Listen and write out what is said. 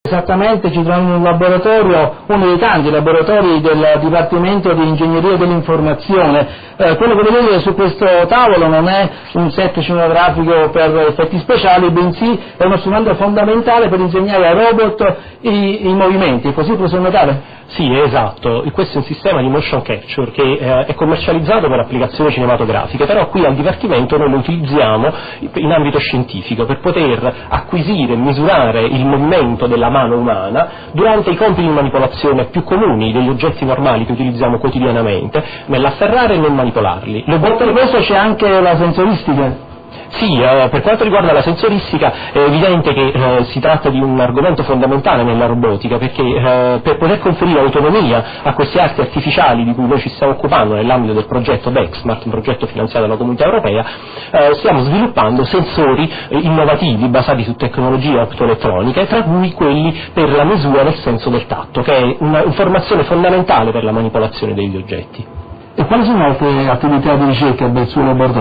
Esattamente, ci troviamo in un laboratorio, uno dei tanti laboratori del Dipartimento di Ingegneria dell'Informazione. Quello che vedete su questo tavolo non è un set scenografico per effetti speciali, bensì è uno strumento fondamentale per insegnare ai robot i movimenti, così professor Natale? Sì, esatto, questo è un sistema di motion capture che è commercializzato per applicazioni cinematografiche, però qui al Dipartimento noi lo utilizziamo in ambito scientifico per poter acquisire e misurare il movimento della mano umana durante i compiti di manipolazione più comuni degli oggetti normali che utilizziamo quotidianamente, nell'afferrare e nel manipolarli. Oltre a questo c'è anche la sensoristica. Sì, per quanto riguarda la sensoristica è evidente che si tratta di un argomento fondamentale nella robotica, perché per poter conferire autonomia a questi arti artificiali di cui noi ci stiamo occupando nell'ambito del progetto Dexmart, un progetto finanziato dalla Comunità Europea, stiamo sviluppando sensori innovativi basati su tecnologie optoelettroniche, tra cui quelli per la misura del senso del tatto, che è un'informazione fondamentale per la manipolazione degli oggetti. E quali sono altre attività di ricerca del suo laboratorio?